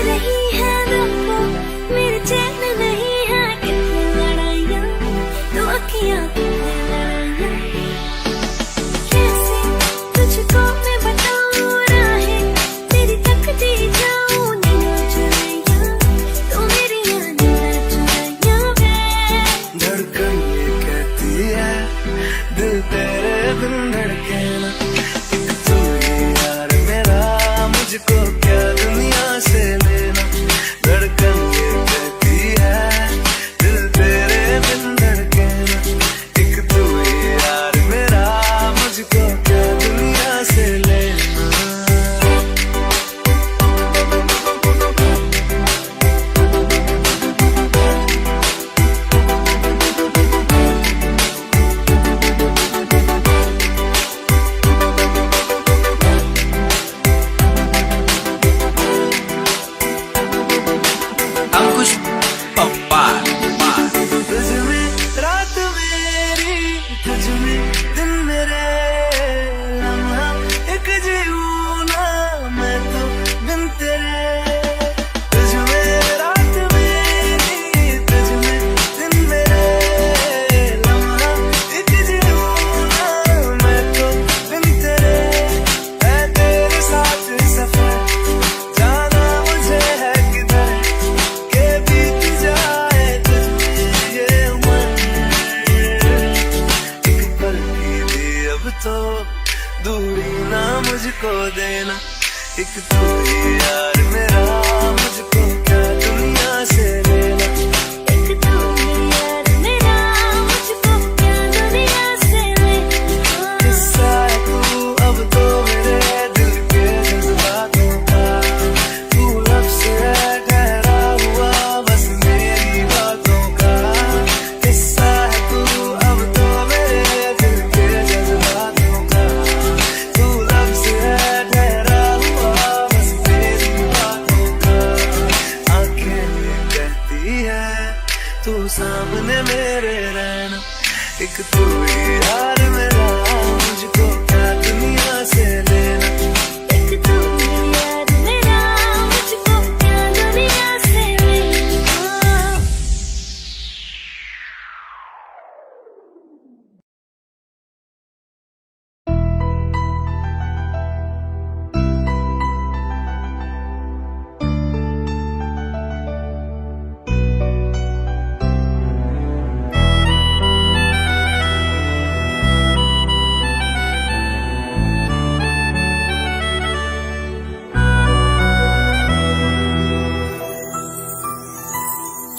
रही है दिल को, मेरे चैन नहीं है कितनी लड़ाइयाँ, तो अखियाँ कितनी लड़ाइयाँ। कैसे तुझको मैं बताऊँ राहें, तेरी तकती जाऊँ नीला चुराइयाँ, तो मेरी नीला चुराइयाँ वे। धड़कन ये कहती है दिल तेरे बिन धड़के ना, एक तू ही यार मेरा, मुझको क्या दुनिया से लेना। धड़कन ये कहती है दिल तेरे बिन धड़के ना, एक तू ही यार मेरा, मुझको क्या दुनिया से लेना। अंकुश पप्पा। तुझ में रात मेरी, तुझ में दिन मेरे, लम्हा एक जीऊं ना मैं तो बिन तेरे। तुझ में रात मेरी, तुझ में दिन मेरे, लम्हा एक जीऊं ना मैं तो बिन तेरे। है तेरे साथ सफर, जाना मुझे है किधर, के बीत जाए तुझ में ये उम्र। एक पल की भी अब तो दूरी ना मुझको देना, एक तू ही यार मेरा, मुझको क्या दुनिया से लेना। एक तू ही यार मेरा, मुझको क्या दुनिया से लेना। किस्सा है तू अब तो मेरे दिल के जज्बातों का, तू लफ्ज़ है ठहरा हुआ बस मेरी बातों का। किस्सा है तू अब तो मेरे दिल के जज्बातों का, तू लफ्ज़ है ठहरा हुआ बस मेरी बातों का। आंखें ये कहती है तू सामने मेरे रहना, एक तू ही यार मेरा, मुझको क्या दुनिया से लेना। एक तू ही यार मेरा, मुझको क्या दुनिया से लेना।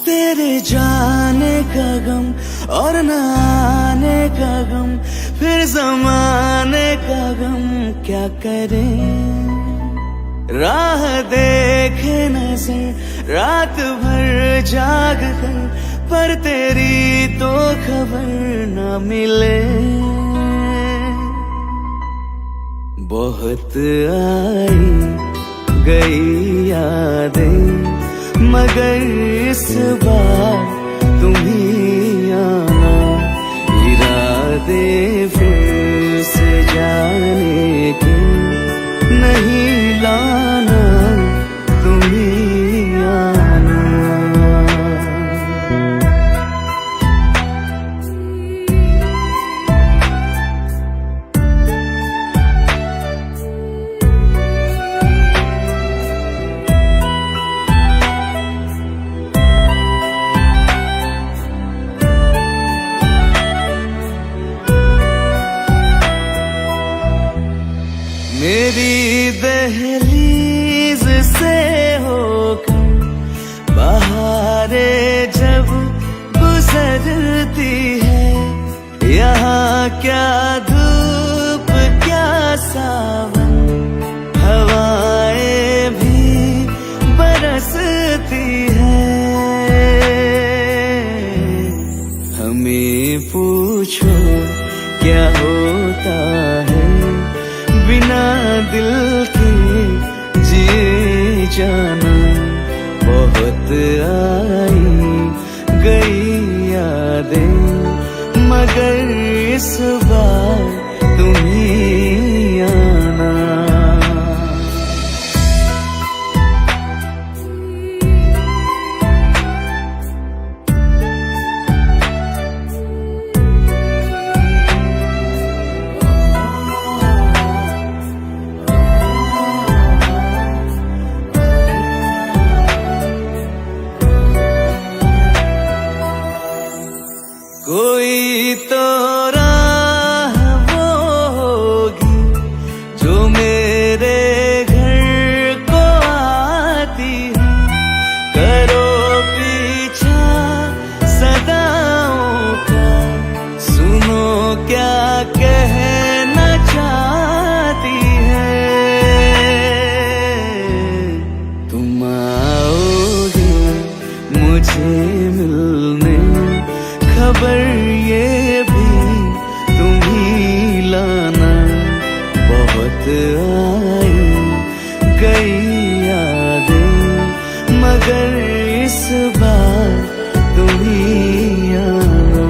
तेरे जाने का गम और न आने का गम, फिर जमाने का गम क्या करें। राह देखे नजर रात भर जाग कर, पर तेरी तो खबर न मिले। बहुत आई गई यादें, मगर इस बार तुम ही आना। इरादे फिर से जाने के नहीं लाना, तुम ही आना। मेरी दहलीज से होकर बहारें जब गुजरती है, यहाँ क्या धूप क्या सावन, हवाएं भी बरसती है। हमें पूछो क्या होता है बिना दिल के जिए जाना। बहुत आई गई यादें, मगर इस बार तुम ही आना। गई यादें, मगर इस बार तुम ही आना।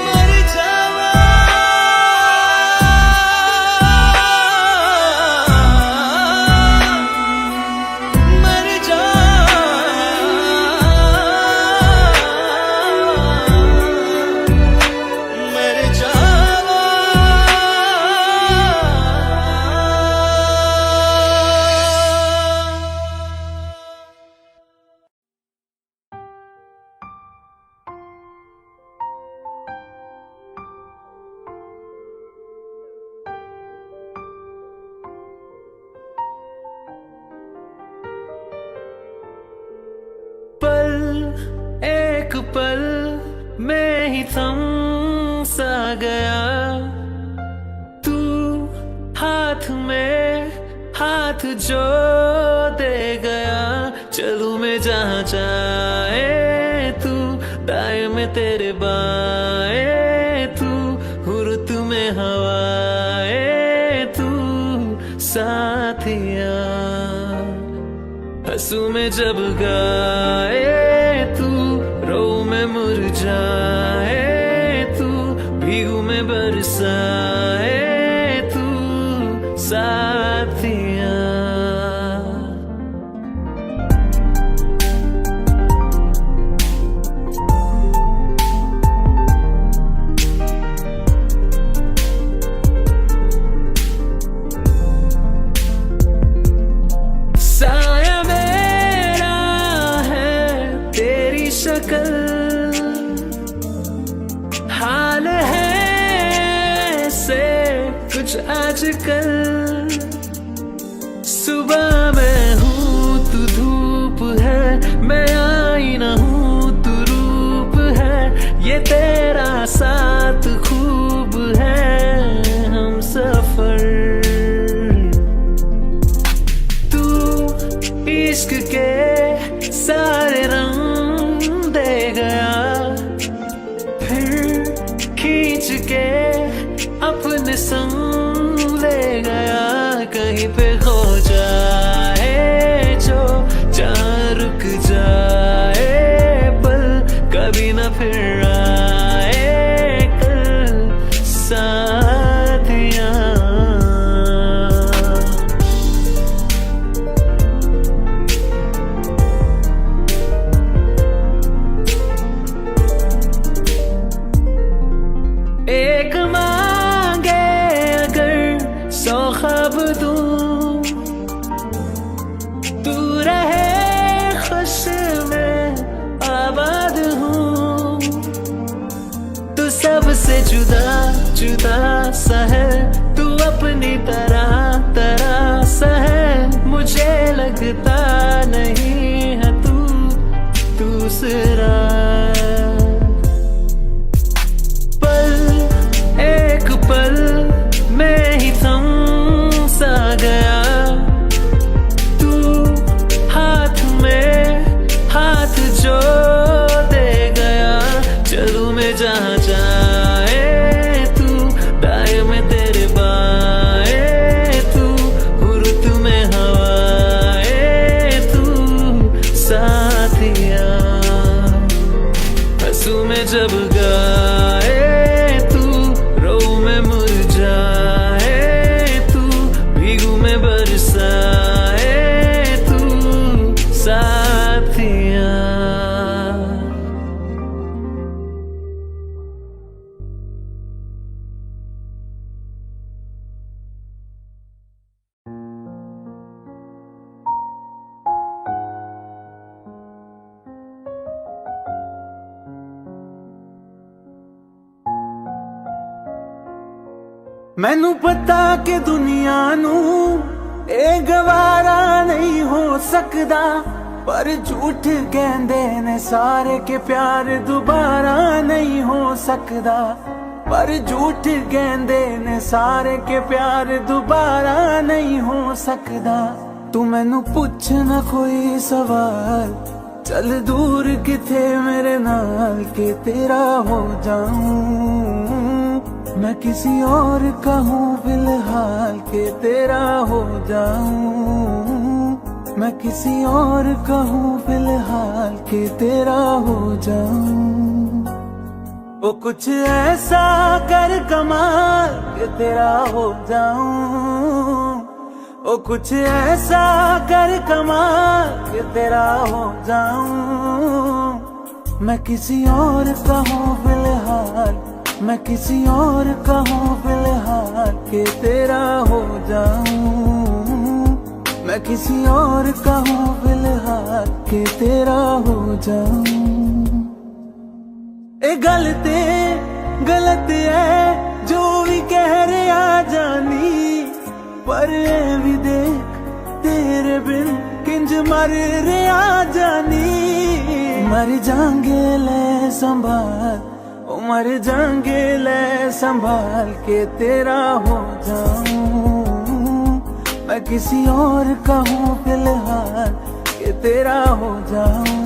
मर जावा, मर जावा, मर जावा। पल एक पल में ही थम सा गया, तू हाथ में हाथ जो दे गया। चलूं मैं जहाँ जाए तू, दाएं में तेरे बाएं तू, हुर्त में हवाएं तू साथिया। हंसू में जब गाए तू, रो में मुरझाए तू, भीगू में बरसाए तू साथिया। साया मेरा है तेरी शक्ल, हाल है से कुछ आजकल। सुबह मैं हूँ तू धूप है, मैं आईना हूँ तू रूप है। ये तेरा साथ खूब है हम सफर। इश्क के सारे रंग दे गया, फिर खींच के अपने संग ले गया। कहीं पे खो जाए जो, जहाँ रुक जाए पल, कभी ना फिर आए कल साथिया। एक मांगे अगर 100 ख्वाब दूं, तू रहे खुश में आबाद हूँ। तू सबसे जुदा जुदा सा है, तू अपनी तरह तरह सा है। मुझे लगता नहीं है तू दूसरा। एक पल में ही थम सा गया, तू हाथ में हाथ जो दे गया। चलूं मैं जहाँ जाए तू, दाएं में तेरे बाएं तू, हुर्त में हवाएं तू साथिया। हंसू में जब गाए तू, रो में मुरझाए तू, भीगू में बरसाए तू साथिया। मैनू पता कि दुनिया नू ए गवारा नहीं हो सकदा, पर झूठ कहंदे ने सारे के प्यार दोबारा नहीं हो सकदा। पर झूठ कहंदे ने सारे के प्यार दोबारा नहीं हो सकदा। तू मैनू पुछ ना कोई सवाल, चल दूर किथे मेरे नाल के तेरा हो जाऊं। मैं किसी और का हूँ फिलहाल के तेरा हो जाऊं। मैं किसी और का हूँ फिलहाल के तेरा हो जाऊं। ओ कुछ ऐसा कर कमाल के तेरा हो जाऊं। ओ कुछ ऐसा कर कमाल के तेरा हो जाऊं। मैं किसी और का हूँ फिलहाल, मैं किसी और का हूँ फिलहाल के तेरा हो जाऊं। मैं किसी और का हूँ फिलहाल के तेरा हो जाऊं। ए गलते गलत है जो भी कह रहे आ जानी, पर ए भी देख तेरे बिन किंज मर रे आ जानी। मर जाएंगे ले संभाल, ओ मर जाएंगे ले संभाल के तेरा हो जाऊं। मैं किसी और का हूँ फिलहाल के तेरा हो जाऊं।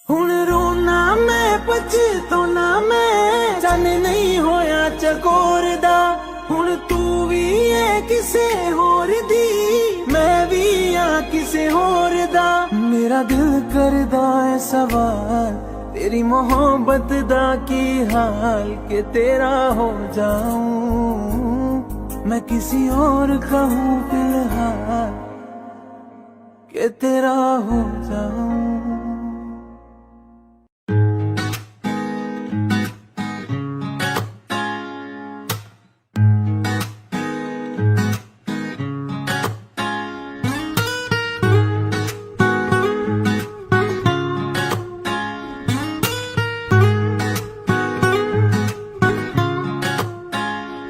हुण रोना मैं पछताना मैं, जाने नहीं होया चकोर दा। हुण तू भी है किसे होर दी, मैं भी हाँ किसे होर दा। मेरा दिल करदा है सवाल तेरी मोहब्बत दा की हाल के तेरा हो जाऊं। मैं किसी और का हूँ फिलहाल के तेरा हो जाऊं।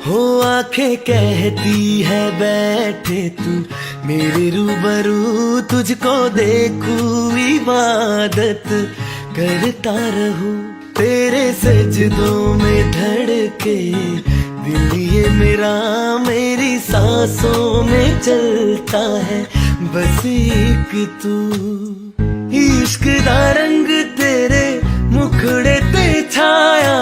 हो आंखें कहती है बैठे तू मेरे रूबरू, तुझको देखूं इबादत करता रहूं। तेरे सजदों में धड़के दिल ये मेरा, मेरी सांसों में चलता है बस एक तू। इश्क दा रंग तेरे मुखड़े ते छाया,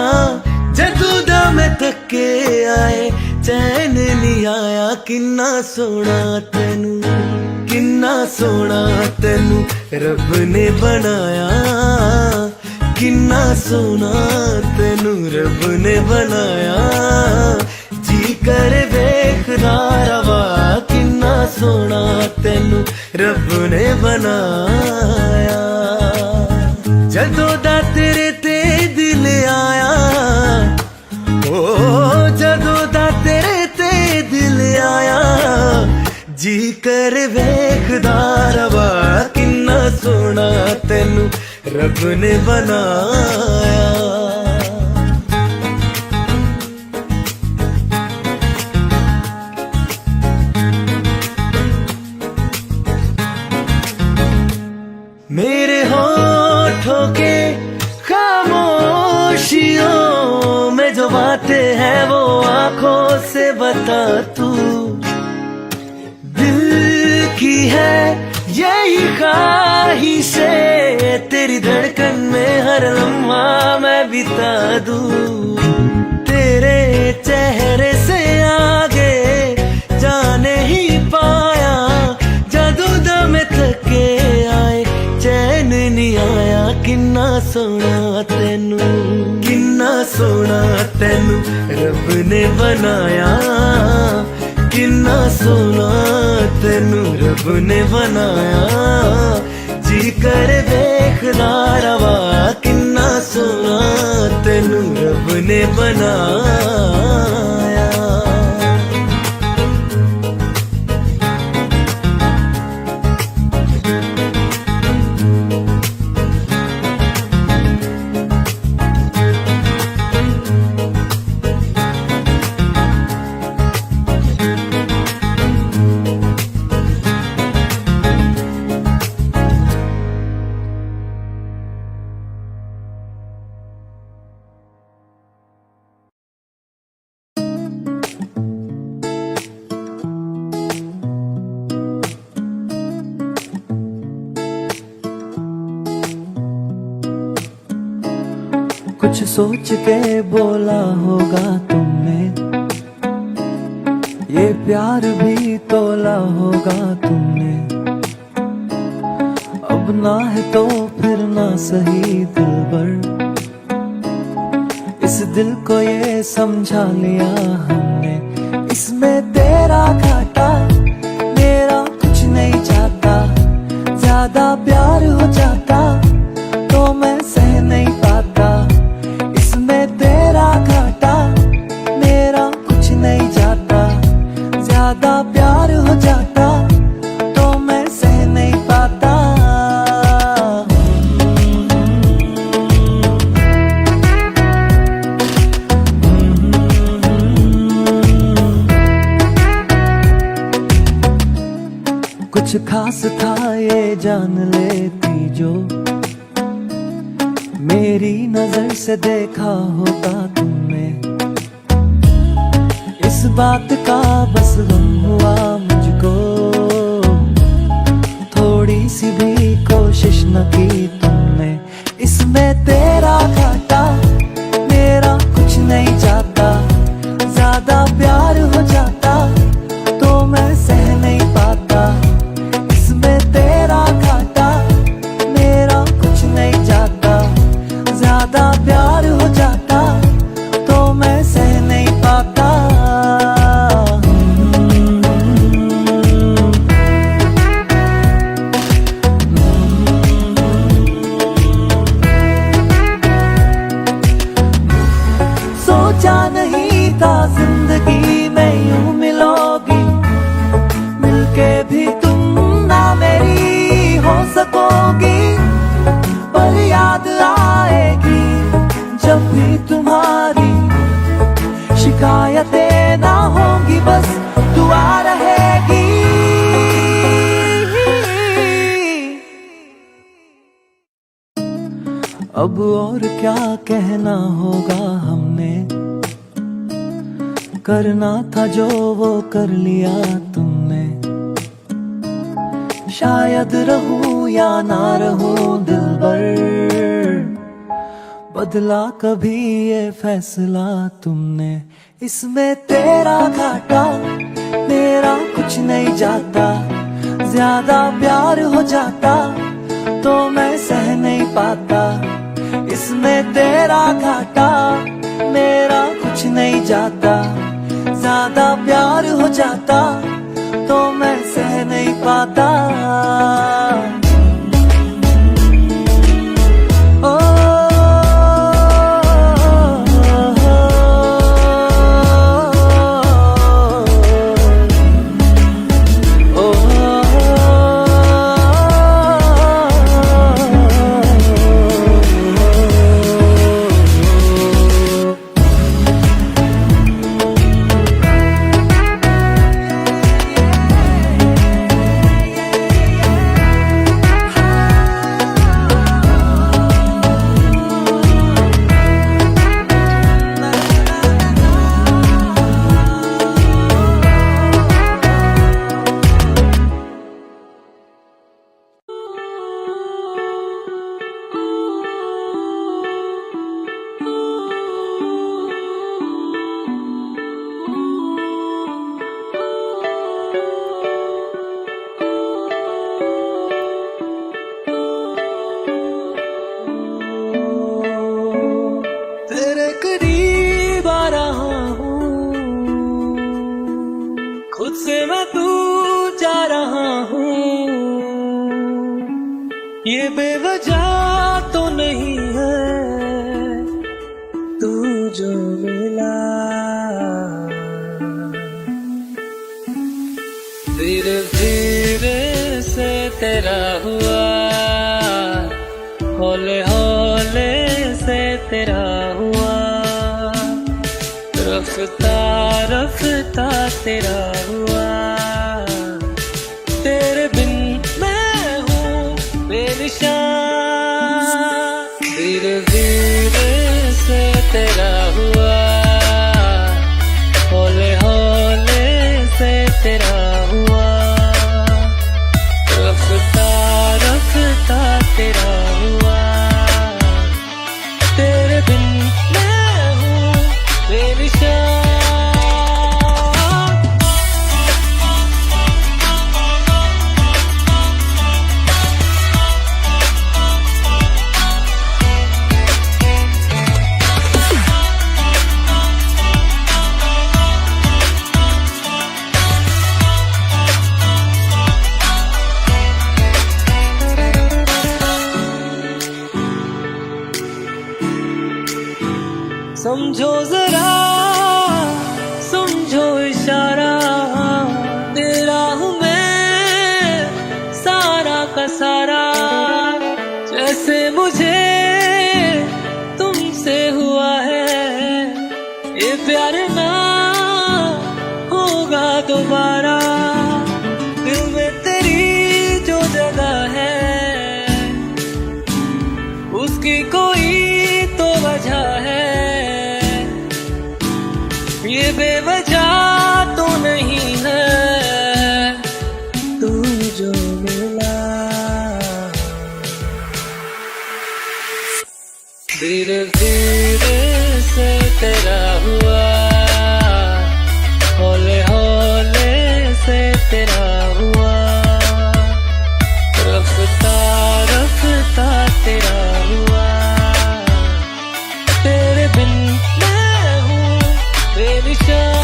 जदू दा मैं थके आए चैन नहीं आया। किन्ना सोना तेनू, किन्ना सोना तेनू रब ने बनाया। किन्ना सोना तेनू रब ने बनाया। जी कर वेखदा रवा, किन्ना सोना तेनू रब ने बनाया। जदों दा तेरे ते दिल आया, ओ जदों दा तेरे ते दिल आया। जी कर वेखदा रवा, किन्ना सोना तेनू रब ने बनाया। मेरे होठों के खामोशियों में जो बातें हैं वो आंखों से बता तू। दिल की है यही ख्वाहिशें, तेरी धड़कन में हर लम्हा मैं बिता दूं। तेरे चेहरे से आगे जाने ही पाया, जादू दा मैं थके आए चैन नहीं आया। किन्ना सोना तेनू, किन्ना सोना तेनू रब ने बनाया। किन्ना सोना तेनू रब ने बनाया। जी कर वेखदा रवा, किन्ना सोना तेनू रब ने बनाया। कुछ सोच के बोला होगा तुमने, ये प्यार भी तोला होगा तुमने। अब ना है तो फिर ना सही दिलबर, इस दिल को ये समझा लिया हमने। इसमें तेरा घाटा मेरा कुछ नहीं जाता, ज्यादा प्यार हो जाता तो मैं सह नहीं पाता। इसमें तेरा घाटा मेरा कुछ नहीं जाता, ज्यादा प्यार हो जाता तो मैं सह नहीं पाता। कुछ खास था ये जान लेती जो, मेरी नजर से देखा होता तुमने। इस बात का बस गम हुआ मुझको, थोड़ी सी भी कोशिश न की तुमने। इसमें तेरा घाटा मेरा कुछ नहीं जाता, ज्यादा प्यार हो जाता तो मैं सह नहीं पाता। इसमें तेरा घाटा मेरा कुछ नहीं जाता, ज्यादा प्यार हो जाता तो मैं सह नहीं पाता। सोचा नहीं था जिंदगी में यूं मिलोगी, मिलके भी तुम ना मेरी हो सकोगी। पर याद आएगी जब भी तुम्हारी, शिकायतें ना होंगी बस दुआ रहेगी। अब और क्या कहना होगा हमने, करना था जो वो कर लिया तुमने। शायद रहूं या ना रहूं दिलबर, बदला कभी ये फैसला तुमने। इसमें तेरा घाटा मेरा कुछ नहीं जाता, ज्यादा प्यार हो जाता तो मैं सह नहीं पाता। इसमें तेरा घाटा मेरा कुछ नहीं जाता, ज्यादा प्यार हो जाता तो मैं सह नहीं पाता। ओ, खुद से मैं दूर जा रहा हूँ, ये बेवजह तो नहीं है तू जो मिला। धीरे धीरे से तेरा हुआ, हौले हौले से तेरा हुआ, रफ्ता रफ्ता तेरा हुआ। तेरे बिन मैं हूँ बेनिशान, धीरे धीरे से तेरा हुआ, हौले हौले से तेरा हुआ, रफ्ता रफ्ता तेरा हुआ। तेरे बिन समझो जरा, समझो इशारा, तेरा हूँ मैं सारा का सारा। जैसे मुझे तुमसे हुआ है, ये प्यार ना होगा दोबारा। दिल में तेरी जो जगह है, उसकी कोई तो वजह है, ये बेवजह तो नहीं है। तू जो मिला धीरे धीरे से तेरा हुआ, हौले हौले से तेरा हुआ, रफ्ता रफ्ता तेरा हुआ। तेरे बिन मैं हूँ बेनिशान।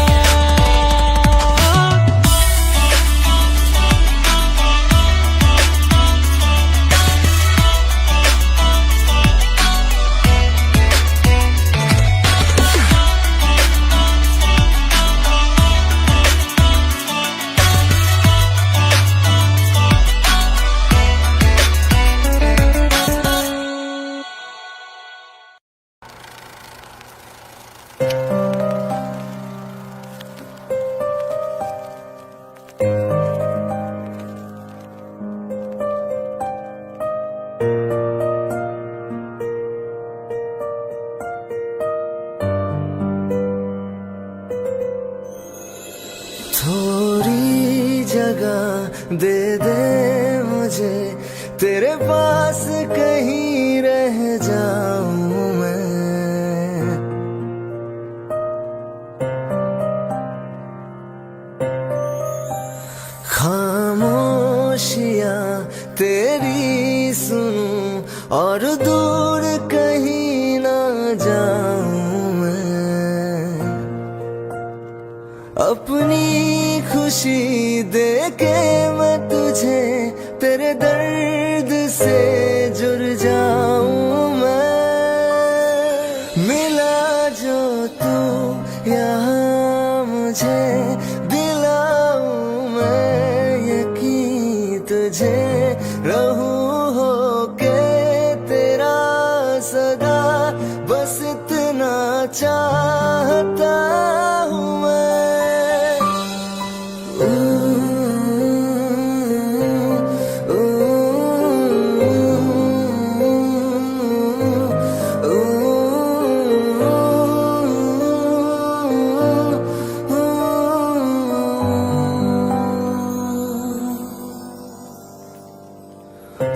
थोड़ी जगह दे दे मुझे, तेरे पास कहीं रह जाऊं मैं। खामोशियां तेरी सुनूं और दूर कहीं ना जाऊं मैं। अपनी खुशी दे के मैं तुझे, तेरे दर्द से जुड़ जाऊं मैं। मिला जो तू यहाँ मुझे, दिलाऊं मैं यकीन तुझे। रहूं होके तेरा सदा, बस इतना चाहता हूँ मैं।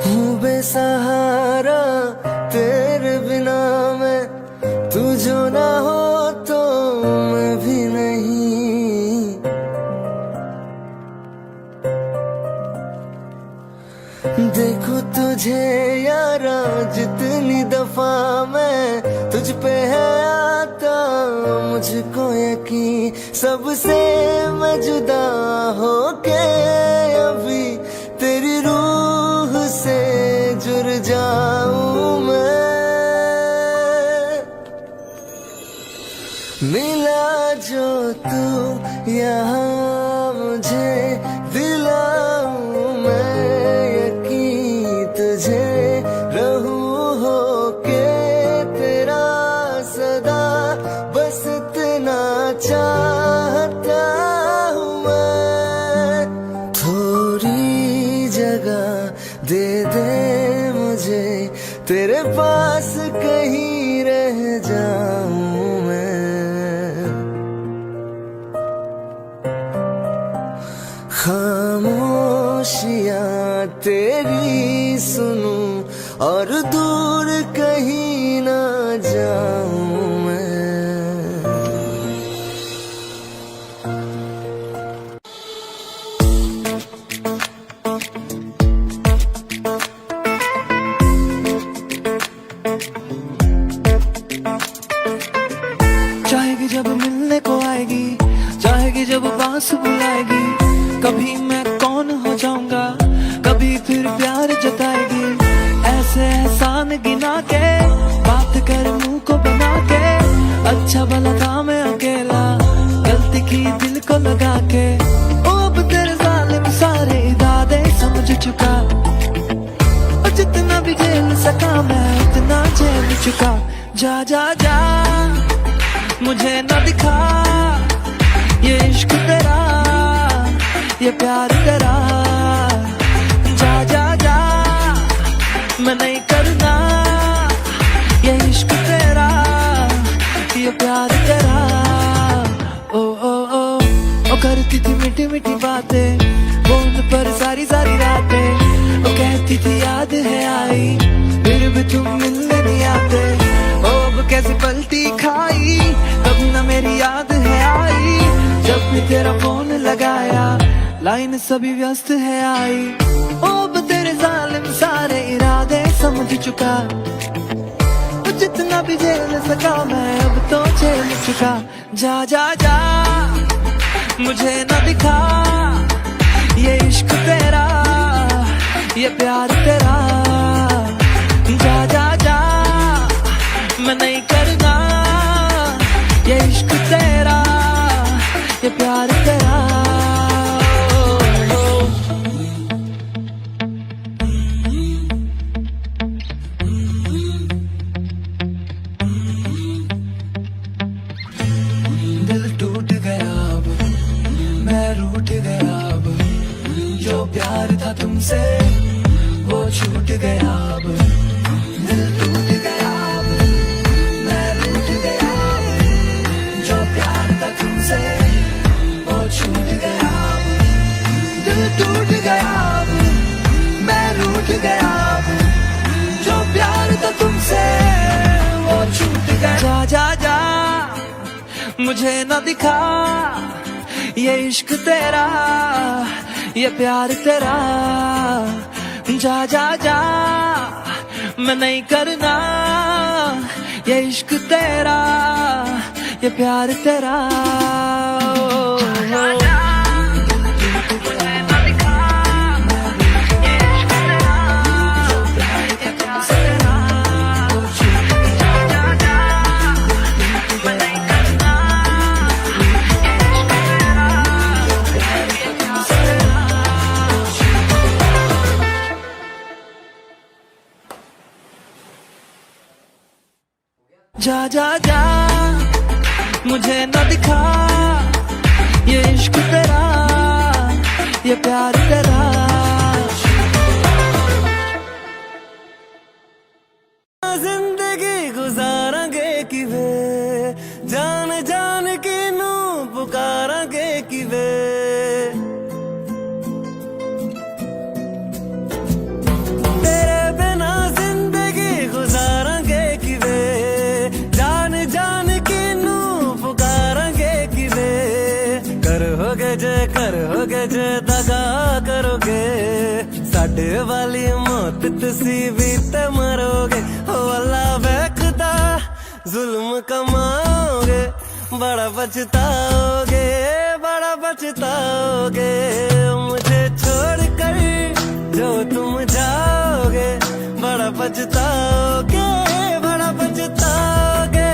हूँ बेसहारा तेरे बिना मैं, तू जो ना हो तो मैं भी नहीं। देखो तुझे यारा जितनी दफा मैं तुझ पे है आता, मुझको यकीन सबसे मैं जुदा होके अभी तेरी रूह से जुड़ जाऊं मैं। मिला जो तू यहाँ मुझे, दिलाऊं मैं यकीन तुझे। रहूं होके तेरा सदा, बस इतना चाहता हूँ मैं। थोड़ी जगह दे दे मुझे, तेरे पास कहीं रह जाऊं मैं। खामोशियां तेरी सुनूं और दूर कहीं ना जाऊं मैं। चाहेगी जब मिलने को आएगी, चाहेगी जब पास बुलाएगी, कभी मैं कौन हो जाऊंगा, कभी फिर प्यार जताएगी। ऐसे एहसान गिना के, बात कर मुंह को बना के, अच्छा भला था मैं अकेला, गलती की दिल को लगा के। ओ अब तेरे जालिम सारे इरादे समझ चुका, और जितना भी झेल सका मैं उतना झेल चुका। जा जा जा मुझे न दिखा ये इश्क तेरा, ये प्यार तेरा। जा जा जा मैं नहीं करना ये इश्क तेरा, ये प्यार तेरा। ओ ओ ओ ओ करती थी मीठी मीठी बातें फोन पर सारी सारी रातें। ओ कहती थी याद है आई फिर भी तुम मिलने नहीं आते। ओ अब कैसे पलटी खाई कभी ना मेरी याद है आई। जब भी तेरा फोन लगाया लाइन सभी व्यस्त है आई। ओ अब तेरे जालिम सारे इरादे समझ चुका, तो जितना भी झेल सका मैं अब तो झेल चुका। जा जा जा मुझे न दिखा ये इश्क तेरा, ये प्यार तेरा। जा जा जा मैं नहीं करना ये इश्क तेरा, ये प्यार तेरा। दिल टूट गया अब मैं रूठ गया अब, जो प्यार था तुमसे वो छूट गया अब। दिल टूट गया अब मैं रूठ गया अब, जो प्यार था तुमसे वो छूट गया अब। दिल टूट गया अब मैं रूठ गया अब, जो प्यार था तुमसे वो छूट गया। जा जा जा मुझे न दिखा ये इश्क तेरा, ये प्यार तेरा। जा जा जा मैं नहीं करना ये इश्क तेरा, ये प्यार तेरा। जा जा जा मुझे न दिखा ये इश्क तेरा, ये प्यार तेरा। जिंदगी गुजारांगे किवे जान जान के नू पुकारांगे किवे। तेरे बिना जिंदगी गुजारांगे किवे जान जान के नू पुकारांगे किवे। करोगे जे दगा करोगे साडे वाली मौत तुसी भी ते मरोगे। हो अल्लाह वेखदा जुल्म कमाओगे बड़ा पछताओगे, बड़ा पछताओगे। मुझे छोड़ कर जो तुम जाओगे बड़ा पछताओगे, बड़ा पछताओगे।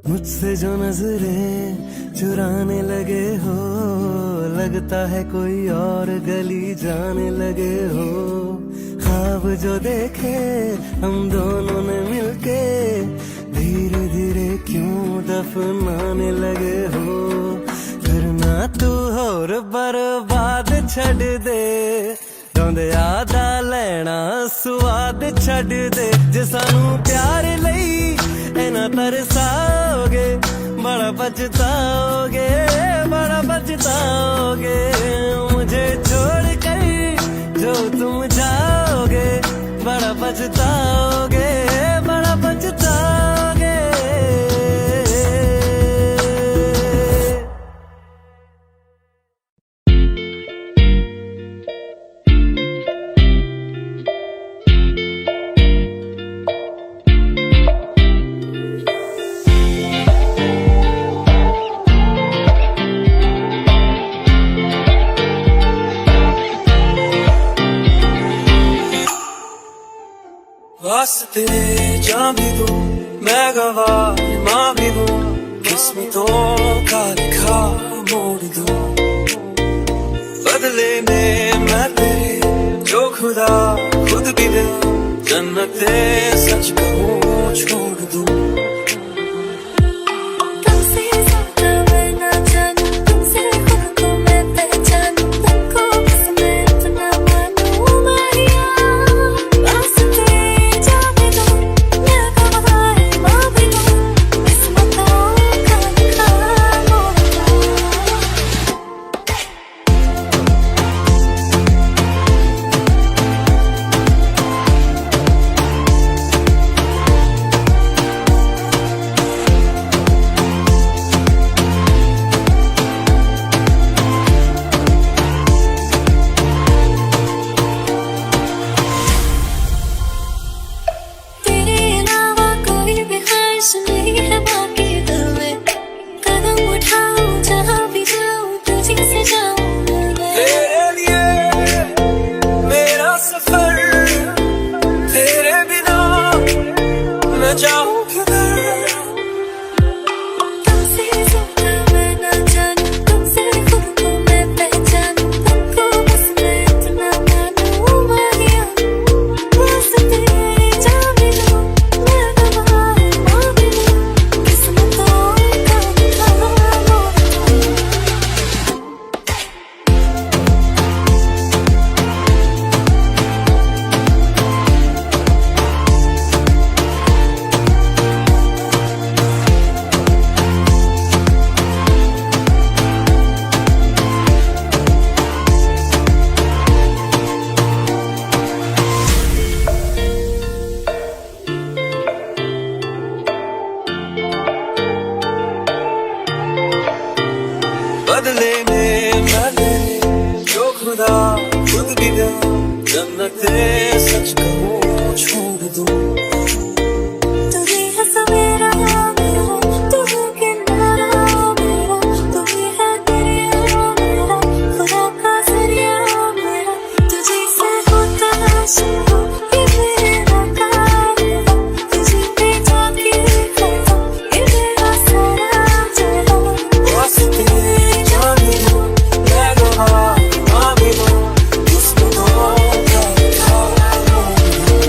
मुझसे जो नजरें चुराने लगे हो लगता है कोई और गली जाने लगे हो। ख्वाब जो देखे हम दोनों ने मिलके धीरे धीरे क्यों दफनाने लगे हो। फिर ना तू होर बर्बाद छड़ दे जोंदे आदा लेना स्वाद छड़ दे। जे सानू प्यार लई इना तरसाओगे बड़ा पछताओगे, बड़ा पछताओगे। मुझे छोड़ कर जो तुम जाओगे बड़ा पछताओगे, बड़ा पछताओगे। वास्ते जा भी दूं मैं गवाह माँ भी दूं किस्मतों का लिखा मोड़ दूं बदले में मैं तेरे जो खुदा खुद भी दे जन्नते सच कहूँ छोड़ दूं तुमसे ज्यादा मैं ना जानूं तुमसे खुद को मैं पहचानूं तुमको बस मैं इतना मानूं माहिया वास्ते जा भी दूं मैं गवाह माँ भी दूं किस्मतों का लिखा मोड़ दूं तेरे अलावा कोई भी ख्वाहिश नहीं है बाकी दिल में कदम उठाऊं जहाँ भी जाऊं तुझी से जाऊं मैं तेरे लिए मेरा सफर तेरे बिना मैं जाऊं किधर तुमसे ज्यादा मैं ना जानूं तुमसे खुद को मैं पहचानूं तुमको बस मैं इतना मानूं माहिया वास्ते जा भी दूं मैं गवाह माँ भी दूं किस्मतों का लिखा मोड़ दूं बदले में मैं तेरे जो खुदा खुद भी दे जन्नते सच कहूँ छोड़ दूं तू ही है सवेरा मेरा तू है किनारा मेरा तू ही है दरिया मेरा खुदा का जरिया मेरा तुझे से होता शुरू ये मेरा कारवा तुझे पे जाके खत्म ये मेरा सारा जहां वास्ते जा भी दूं मैं गवाह माँ भी दूं किस्मतों का लिखा मोड़ दूं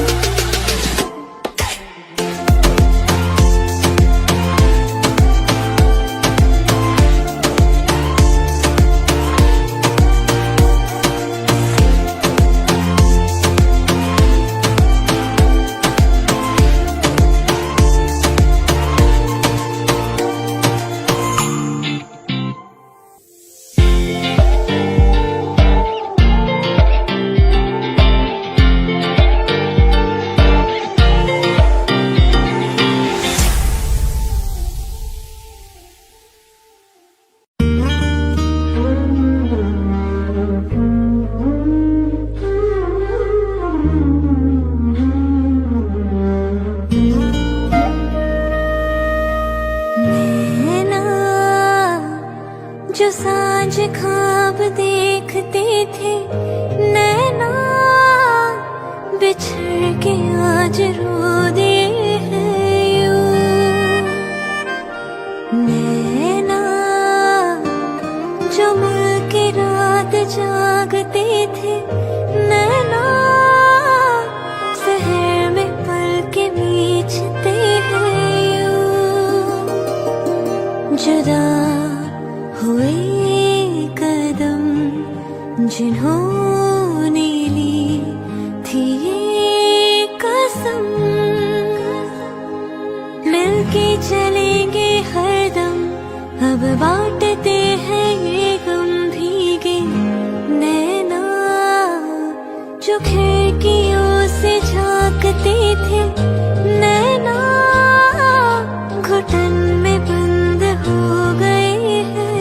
नैना जो सांझ ख्वाब देखते थे नैना बिछड़ के आज रो दे हैं यूं नैना जो मिल के रात जागते थे नैना शहर में पल के बीचते हैं यूं जुदा हुए कदम जिन्होंने ली थी ये कसम मिलके चलेंगे हरदम अब बांटते हैं ये गम भीगे नैना जो खिड़कियों से झांकते थे नैना घुटन में बंद हो गए हैं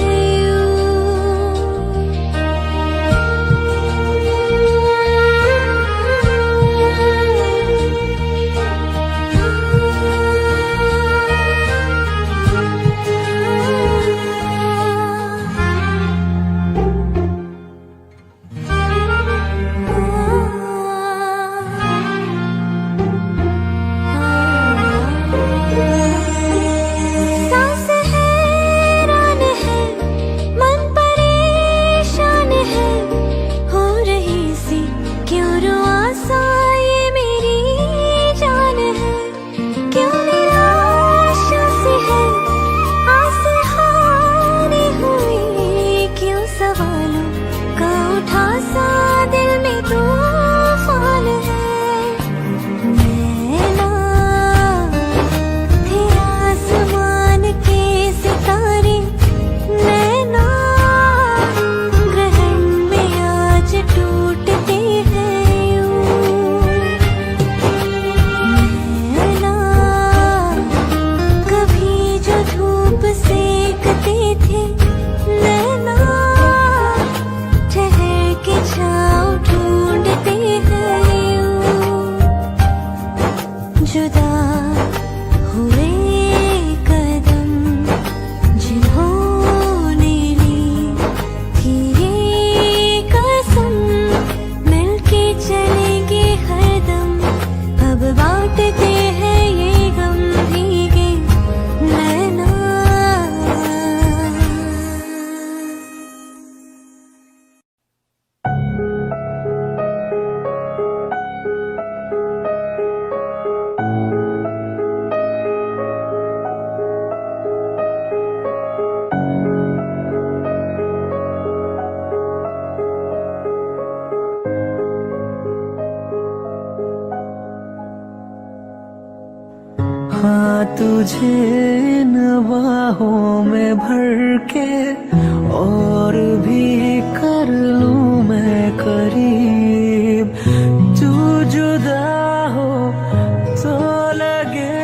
तुझे इन बाहों में भर के और भी कर लूं मैं करीब। तू जुदा हो तो लगे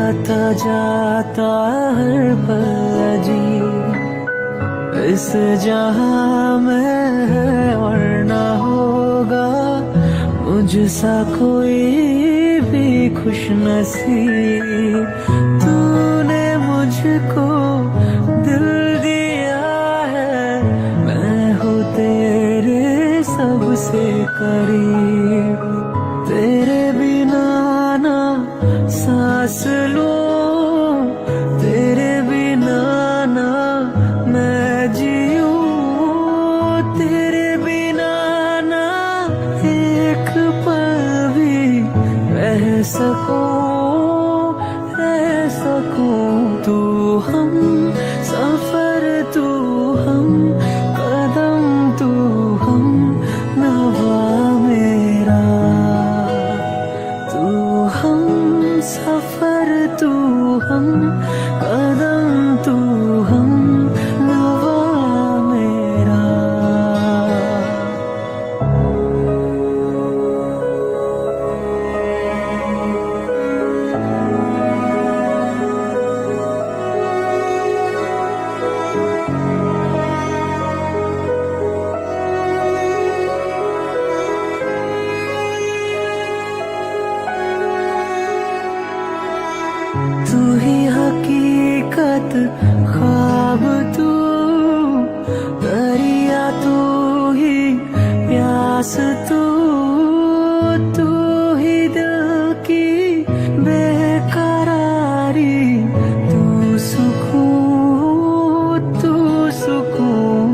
आता जाता हर पल अजीब। इस जहां में है वरना होगा मुझसा कोई भी खुश नसीब। तूने मुझको दिल दिया है, मैं हूँ तेरे सबसे करीब। तेरे बिना ना सांस लूं, तेरे बिना ना मैं जीऊं, तेरे बिना ना एक पल भी रह सकूं। तू हम सफर, तू हम कदम, तू हम नवा मेरा। तू हम सफर, तू हम कदम, तू हम नवा मेरा। तू ही हकीकत, ख्वाब तू, दरिया तू ही प्यास तू। तू ही दिल की बेकरारी, तू सुकून, तू सुकून।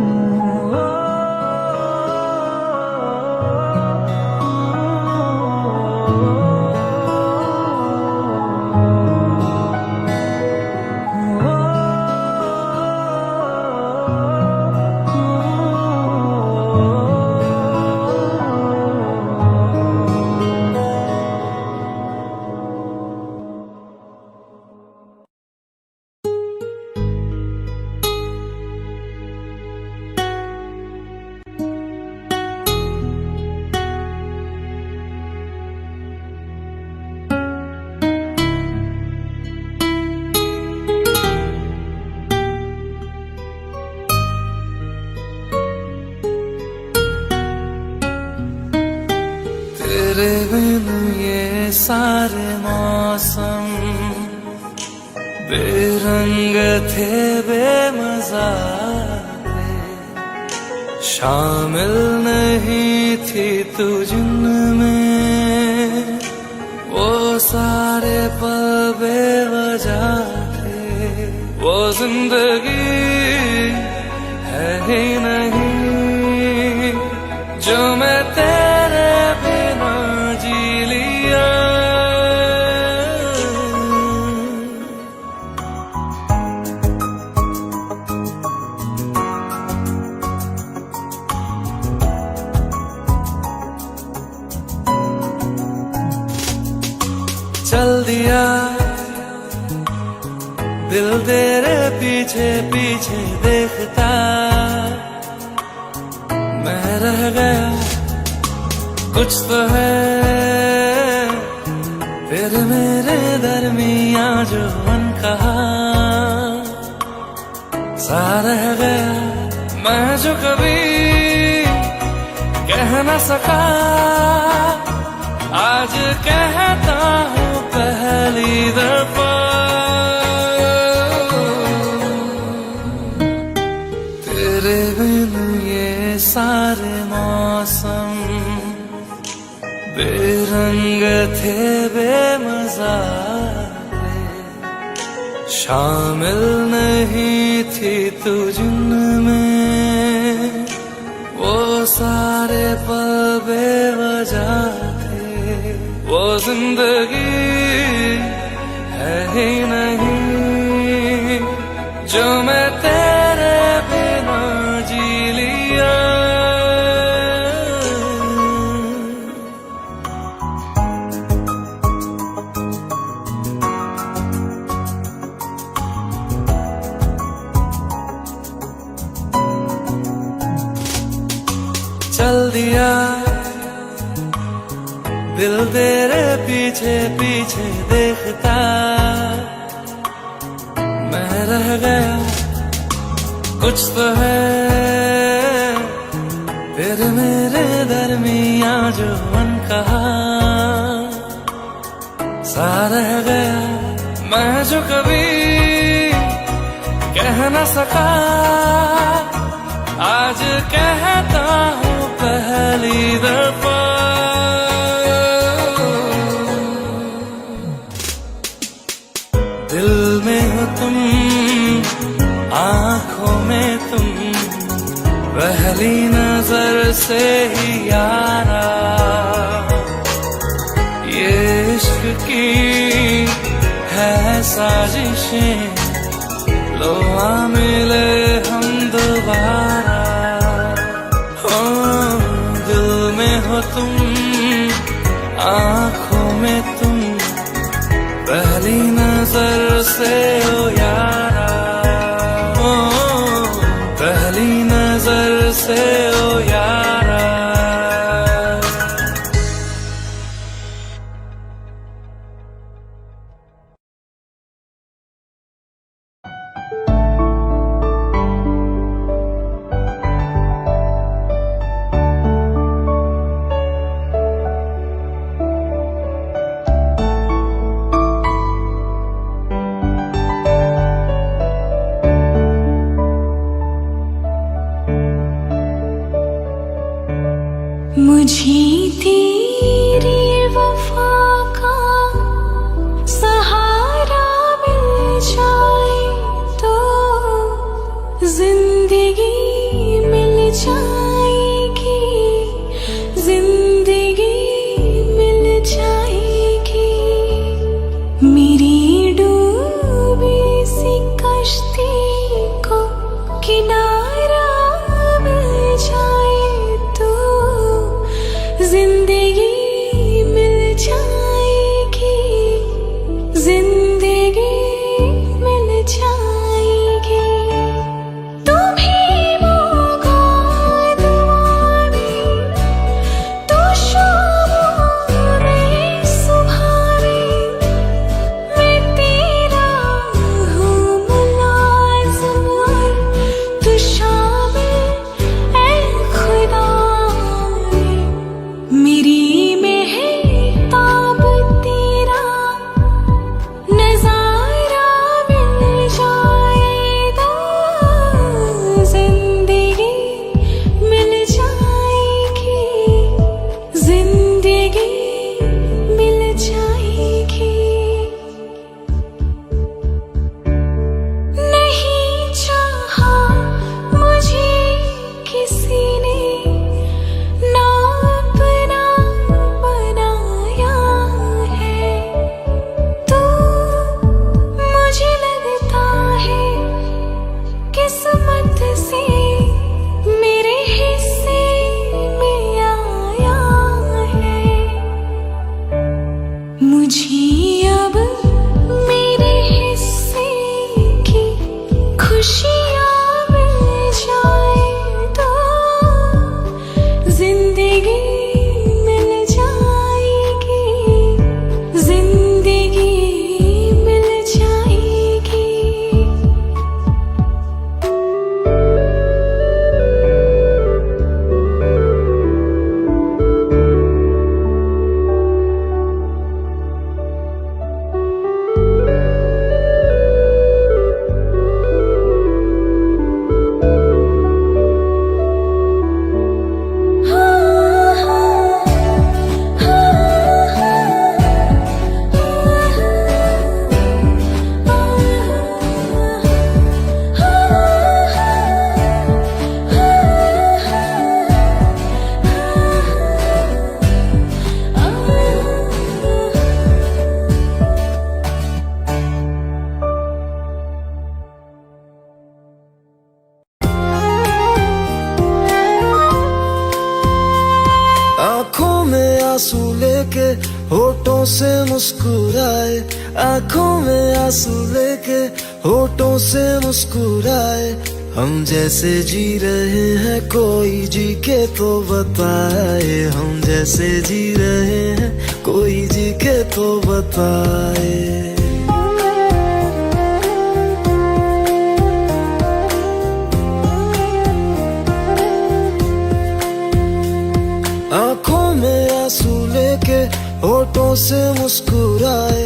तेरे बिन ये सारे मौसम बेरंग थे, बेमजा थे। शामिल नहीं थी तू जिनमें, वो सारे पल बेवजह थे। वो जिंदगी है ही नहीं जो मैं तेरे बिना जी लिया। चल दिया दिल तेरे पीछे पीछे देखता, मैं रह गया कुछ तो है तेरे मेरे दरमियां जो अनकहा सा रह गया। मैं जो कभी कह न सका आज कहता हूँ पहली दफा। तेरे बिन ये सारे मौसम बेरंग थे, बेमजा थे। शामिल नहीं थी तू जिनमें, वो सारे पल बेवजह थे। वो जिंदगी है ही नहीं जो मैं तेरे बिना जी लिया। दिया, दिल तेरे पीछे पीछे देखता, मैं रह गया कुछ तो है तेरे मेरे दरमिया जो मन कहा सा रह गया, मैं जो कभी कह न सका आज कहता हूँ पहली दफा। दिल में हो तुम, आंखों में तुम, पहली नजर से ही यारा, ये इश्क की है साजिशें, लो आ मिले हम दोबारा। हो दिल में हो तुम, आंखों में तुम, पहली नजर से ओ यारा, ओ पहली नजर से ओ यारा। मुझे तेरी वफा का सहारा मिल जाए तो जिंदगी मिल जाएगी, जिंदगी मिल जाएगी। मेरी डूबी सी कश्ती को किनारा मिल जाए तो जिंदगी मिल जाएगी, जिंदगी मिल जाएगी। तुम्हें मौका दीवानी, तो शाम में सुबह में, मैं तेरा हूँ मुलाज़िम और तू शामिल ऐ खुदा। मेरी मेहताब तेरा नजारा मिल जाए तो जिंदगी मिल जाएगी, जिंदगी मिल जाएगी। नहीं चाहा मुझे किसी ने ना अपना बनाया है, तो मुझे लगता है किस्मत से मेरे हिस्से में आया है। मुझे अब मेरे हिस्से की खुशियाँ मिल जाए तो जिंदगी मिल जाएगी, जिंदगी मिल जाएगी। आंखों में आंसू लेके होठों से मुस्कुराए, आंखों में आंसू लेके होठों से मुस्कुराए, हम जैसे जी रहे हैं कोई जी के तो बताए, हम जैसे जी रहे हैं कोई जी के तो बताए। आंखों में आंसू लेके होठों से मुस्कुराए,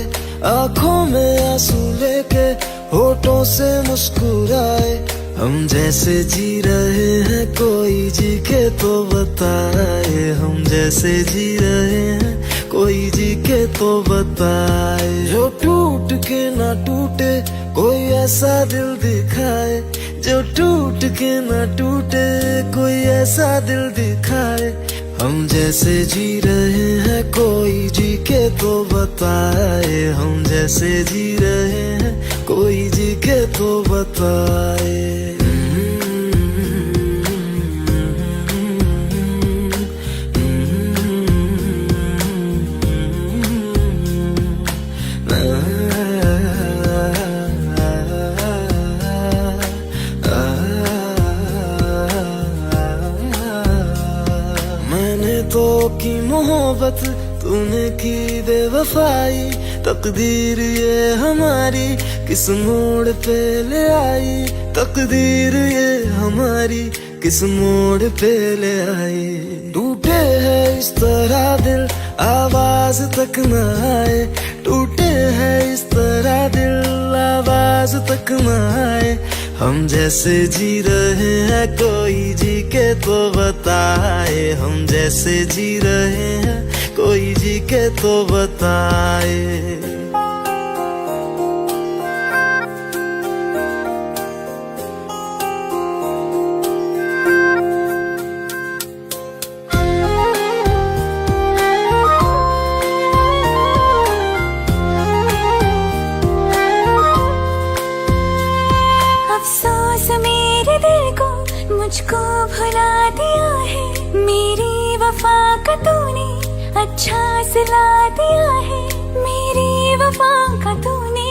आंखों में आंसू लेके होठों से मुस्कुराए। हम जैसे जी रहे हैं कोई जी के तो बताए, हम जैसे जी रहे हैं कोई जी के तो बताए। जो टूट के ना टूटे कोई ऐसा दिल दिखाए, जो टूट के ना टूटे कोई ऐसा दिल दिखाए। हम जैसे जी रहे हैं कोई जी के तो बताए, हम जैसे जी रहे हैं कोई जी के तो बताए। तो की मोहब्बत तूने की बेवफाई, तकदीर ये हमारी किस मोड़ पे ले आई, तकदीर ये हमारी किस मोड़ पे ले आई। टूटे है इस तरह दिल आवाज तक न आए, टूटे है इस तरह दिल आवाज तक न आए। हम जैसे जी रहे हैं कोई जी के तो बताए, हम जैसे जी रहे हैं कोई जी के तो बताए। अफसोस मेरे दिल को मुझको भुला दिया है, मेरी वफा का तूने अच्छा सिला दिया है, मेरी वफा का तूने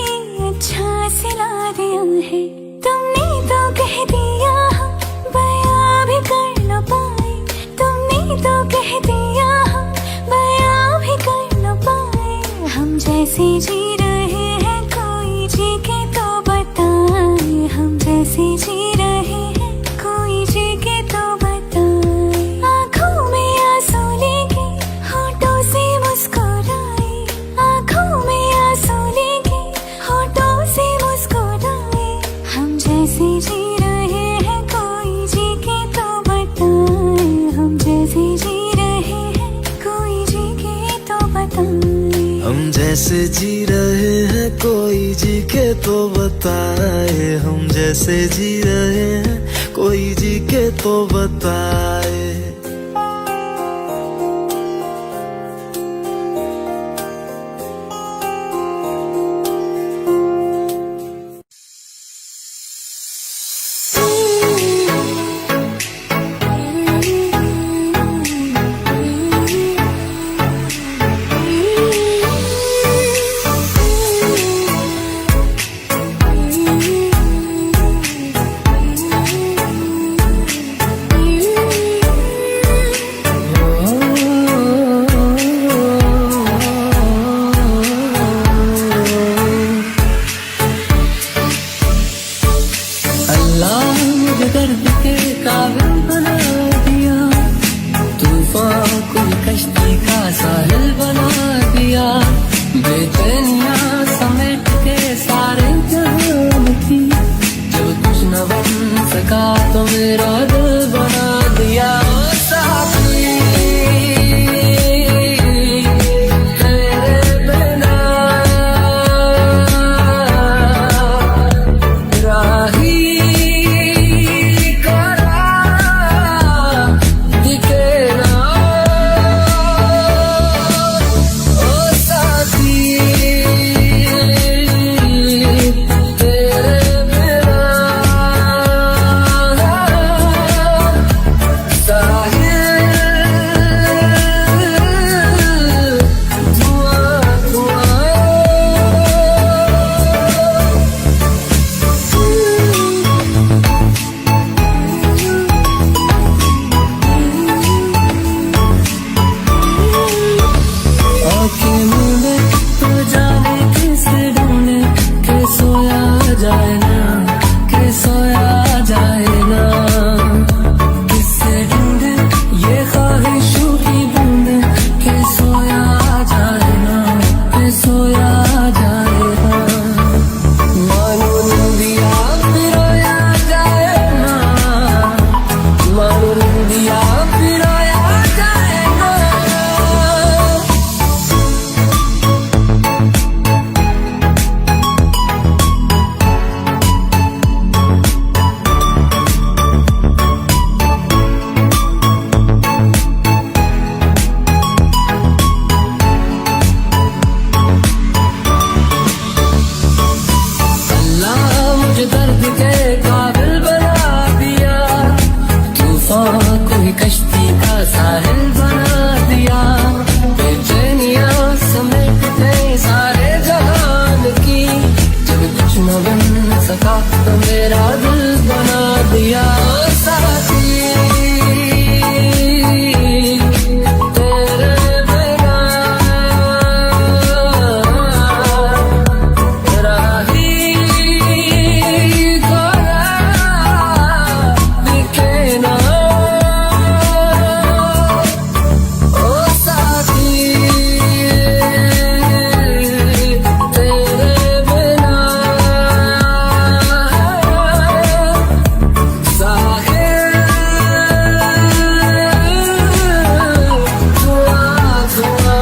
अच्छा सिला दिया है। तुमने तो कह दिया हम बयां भी कर न पाए, तुमने तो कह दिया हम बयां भी कर न पाए। हम जैसे जी रहे हैं कोई जी के तो बताए, हम जैसे जी रहे हैं कोई जी के तो बताए। आंखों में आंसू लेके होठों से मुस्कुराए, आंखों में आंसू लेके होठों से मुस्कुराए। हम जैसे जी रहे हैं कोई जी के तो बताए, हम जैसे जी रहे हैं कोई जी के तो बताए। हम जैसे जी रहे हैं कोई जी के तो बताए, हम जैसे जी रहे हैं कोई जी के तो बताए। दर्द के काबिल बना दिया, तूफान को कश्ती का साहिल बना दिया। बेचैनियां समेट के सारे जहां की, जब कुछ न बन सका तो मेरा दिल बना दिया। ओ साथी तेरे बिना राही साथी जाए ना कि सोया जाए ना किससे ढूंढे ये ख्वाहिशों की बूंद कि सोया जाए ना कि सोया जाए ना मानो नंदिया फिराया जाए ना मानो नंदिया फिराया जाए ना अल्लाह मुझे दर्द के काबिल बना दिया तूफान कोई कश्ती का साहिल बना दिया बेचैनियां समेटते सारे जहान की जब कुछ न बन सका तो मेरा दिल बना दिया साथी तेरे बिना राही कोरा दिखे ना ओ साथी तेरे बिना साहिल धुआं धुआं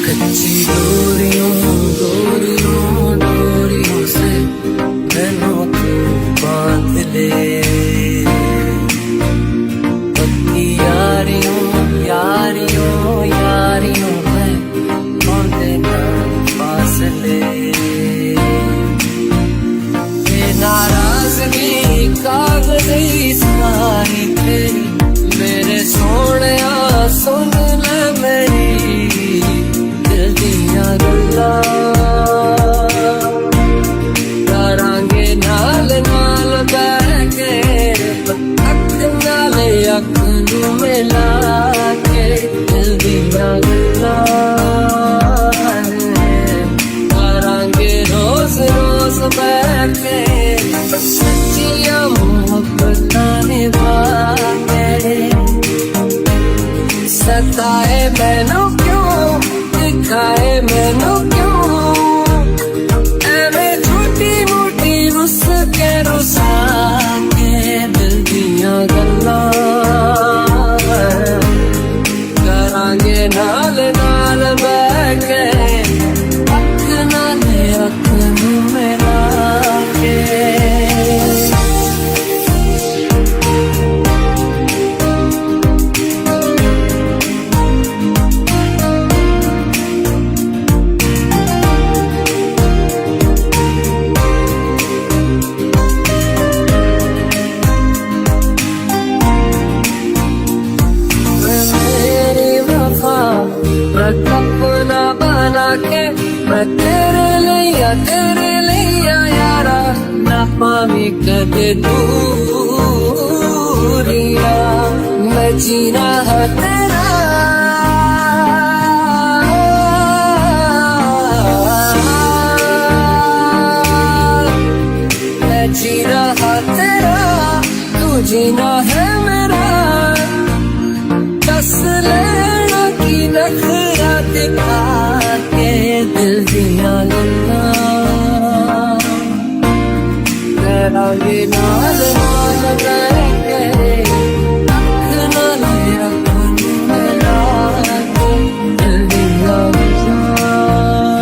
कच्ची डोरियों डोरियों डोरियों से मैनों को बांध ले पक्की यारियों यारियों यारियों में कौन देना फासले ये नाराजगी कागज़ी सारी तेरी मेरे सोहणिया सुन ले मेरी दिल दियां गल्लां करांगे नाल नाल बैठ के अख नाल अख नूं मिला के दिल दियां गल्लां करांगे रोज रोज बैठ के सच्चियां मोहब्बतां निभा के सताए मैनू क्यों दिखाए मैनू क्यों एवें झूठी मूठी रुस के रुसा के दिल दियां गल्लां करांगे नाल नाल बैठ के अख नाल अख नूं मिला के अपना बना के मैं तेरे लिया यारा ना पावी कदे दूरिया मैं जीना है तेरा मैं जीना है तेरा तू जीना है मेरा दस लेना की नखरा दिखा के दिल दियां गल्लां करांगे नाल नाल बैठ के अख नाल अख नूं मिला के दिल दियां गल्लां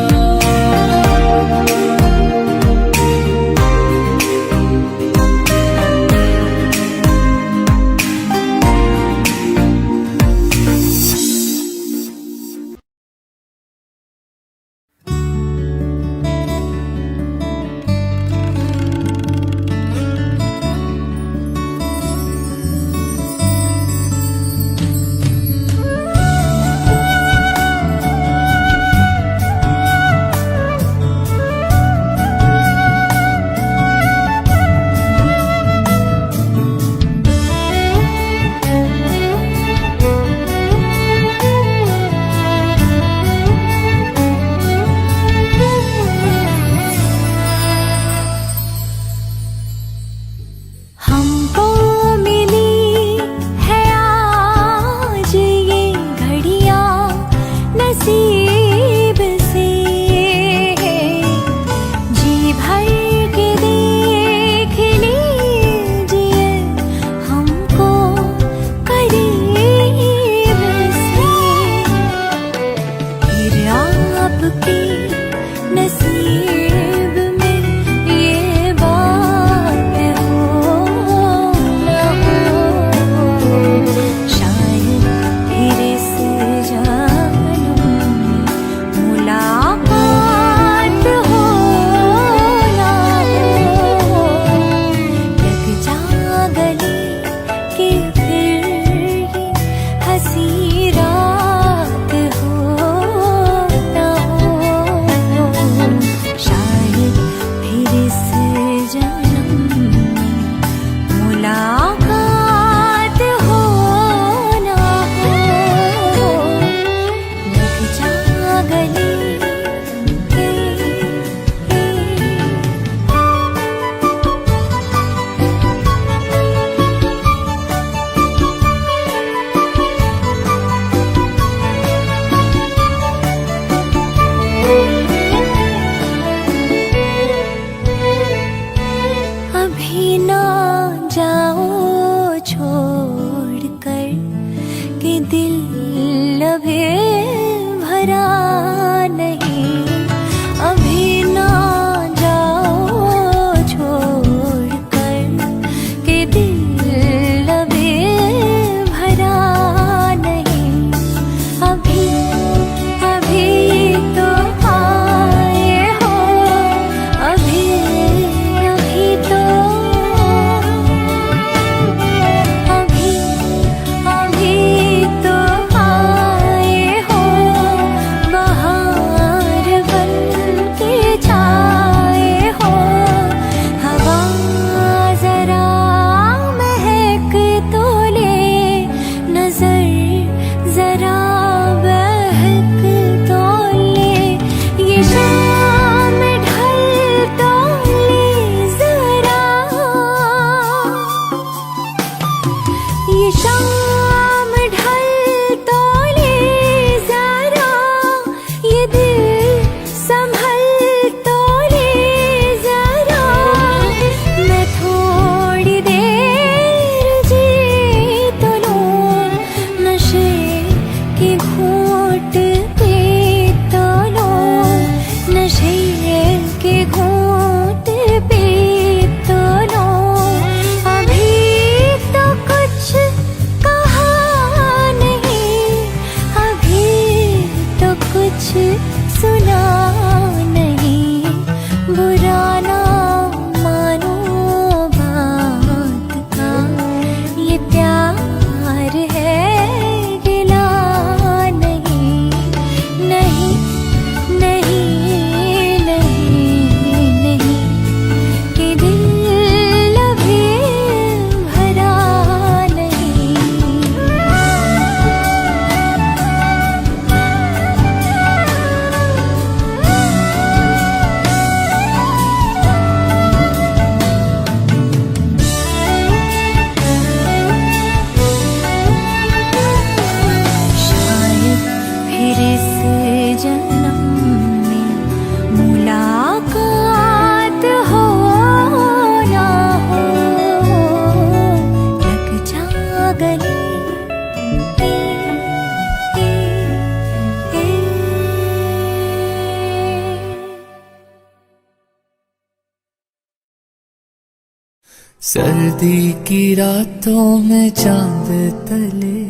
सर्दी की रातों में चांद तले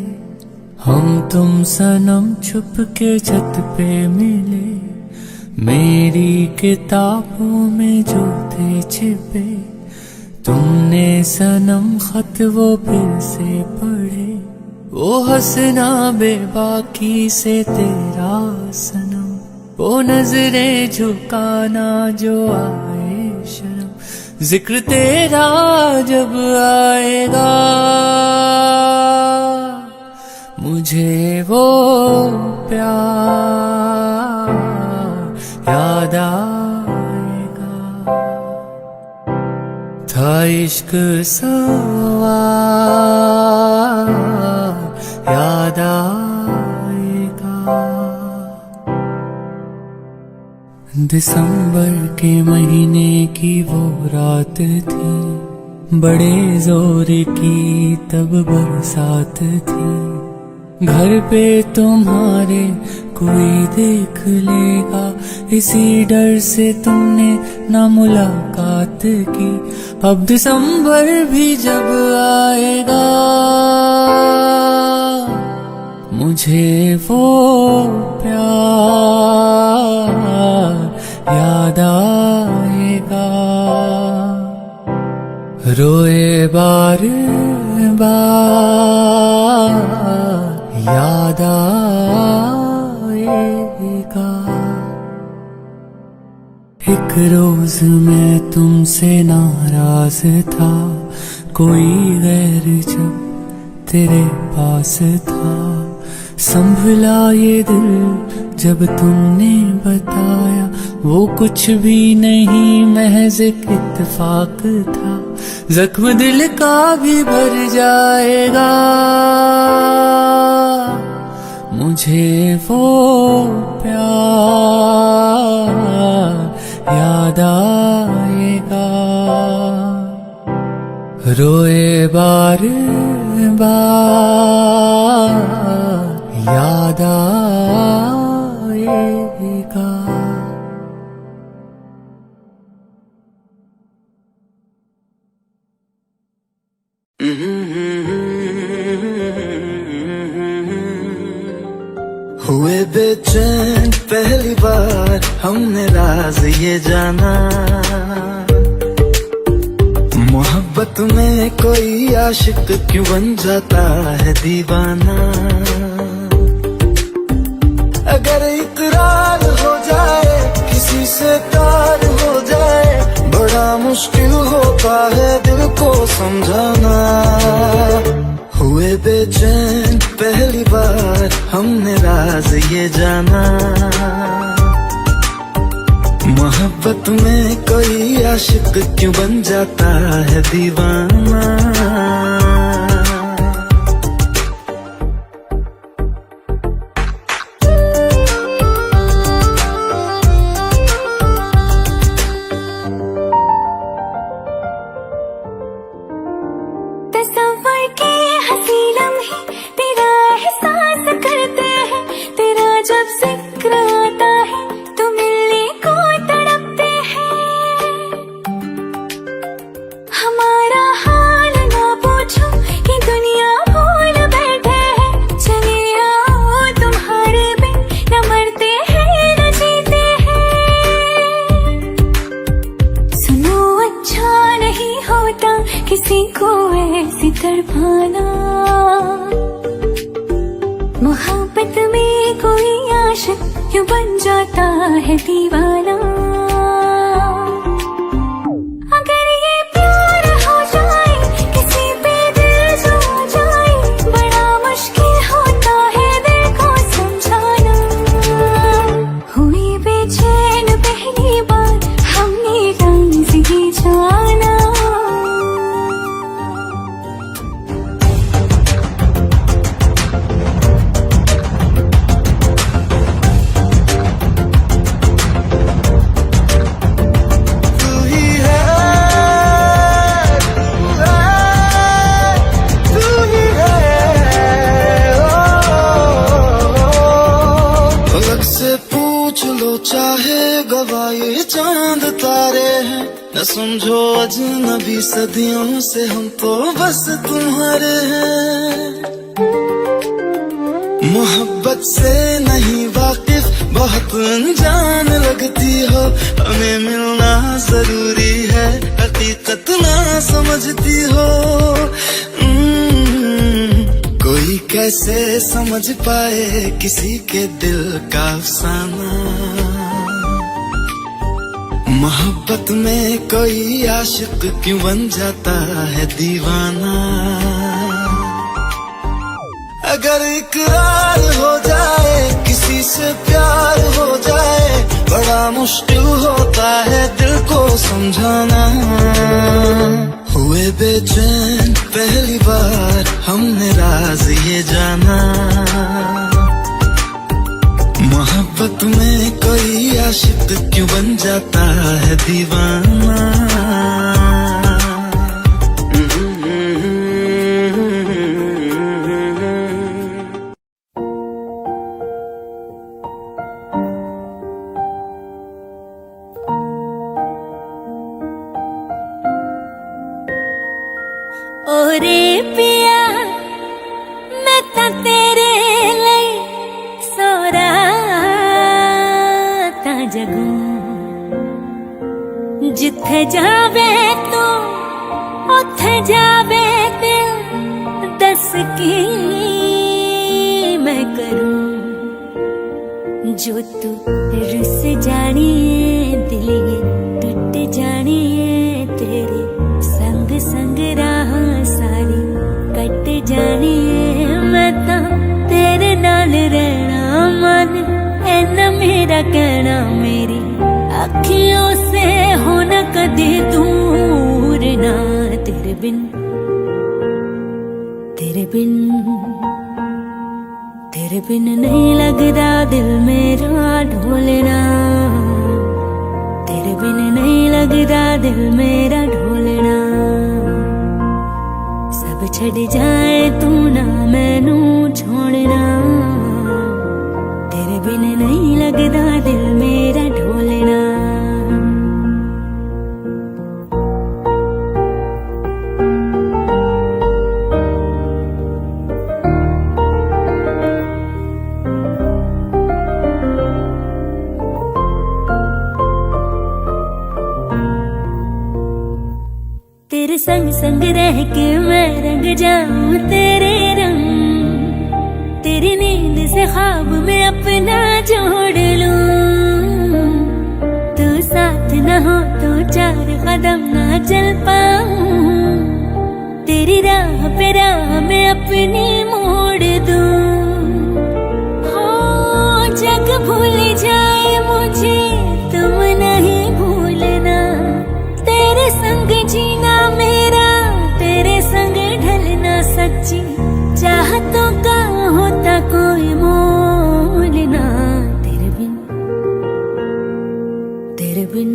हम तुम सनम छुप के छत पे मिले, मेरी किताबों में जो थे छिपे तुमने सनम खत वो फिर से पढ़े, वो हंसना बेबाकी से तेरा सनम, वो नजरें झुकाना जो आए शर्म, जिक्र तेरा जब आएगा मुझे वो प्यार याद आएगा। था इश्क सवार याद आएगा। दिसंबर के महीने की वो रात थी, बड़े जोर की तब बरसात थी, घर पे तुम्हारे कोई देख लेगा, इसी डर से तुमने ना मुलाकात की। अब दिसंबर भी जब आएगा मुझे वो प्यार याद आएगा। रोए बार बार याद आएगा। एक रोज मैं तुमसे नाराज था, कोई गैर जब तेरे पास था, संभला ये दिल जब तुमने बताया वो कुछ भी नहीं महज इत्तेफाक था, जख्म दिल का भी भर जाएगा मुझे वो प्यार याद आएगा। रोए बार बार याद आएगा। हुए बेचैन पहली बार हमने राज ये जाना, मोहब्बत में कोई आशिक क्यों बन जाता है दीवाना। अगर इकरार हो जाए किसी से प्यार हो जाए, बड़ा मुश्किल होता है दिल को समझाना। हुए बेचैन पहली बार हमने राज ये जाना, मोहब्बत में कोई आशिक क्यों बन जाता है दीवाना। तस्वर के हंसी लम्हे तेरा एहसास करते हैं, तेरा जब जिक्र आता है तो मिलने को तड़पते हैं। हमारा हाल ना पूछो कि दुनिया भूल बैठे हैं, चले आओ तुम्हारे बिन न मरते हैं न जीते हैं। सुनो अच्छा नहीं होता किसी को ऐसी तड़पाना, मोहब्बत में कोई आशिक क्यों बन जाता है दीवाना। अगर ये प्यार हो जाए किसी पे दिल जो जाए, बड़ा मुश्किल होता है दिल को समझाना। हुई बेचैन पहली बार हमने राज ये जाना। चाहे गवाए चांद तारे हैं, न समझो अजनबी सदियों से हम तो बस तुम्हारे हैं। मोहब्बत से नहीं वाकिफ बहुत अनजान लगती हो, हमें मिलना जरूरी है हकीकत ना समझती हो। कोई कैसे समझ पाए किसी के दिल का अफसाना, मोहब्बत में कोई आशिक क्यों बन जाता है दीवाना। अगर इकरार हो जाए किसी से प्यार हो जाए, बड़ा मुश्किल होता है दिल को समझाना। हुए बेचैन पहली बार हमने राज ये जाना, मोहब्बत में कोई आशिक क्यों बन जाता है दीवाना। ओरे पिया मैं तां तेरे ਲਈ सोरा तां जगू, जिथे जावे तू उथे जावे दिल, दस की मैं करूं। जो तू रुस जानी दिलिए टूट जानी तेरे संग संग राह सारी कट जानी। मैं तां तेरे नाल रहना मन ऐना मेरा कहना, मेरी अखियों से हो न कदे दूर ना। तेरे बिन तेरे बिन तेरे बिन नहीं लगदा दिल मेरा ढोलना। तेरे बिन नहीं लगदा दिल मेरा ढोलना। सब छड़ जाए तू ना मैनू छोड़ना। तेरे बिन नहीं लगदा दिल मेरा ढोलना। तेरे संग संग रह के मैं रंग जाऊं तेरे रंग, तेरी नींद से ख्वाब में अपना जोड़ लूं। तू साथ न हो तो चार कदम ना चल पाऊं, तेरी राह पे राह में अपनी मोड़ दूं। हो जग भूल जाए मुझे तुम नहीं भूलना। तेरे संग जीना मेरा तेरे संग ढलना सच्ची चाहतों का होता कोई मोल ना। तेरे बिन तेरे बिन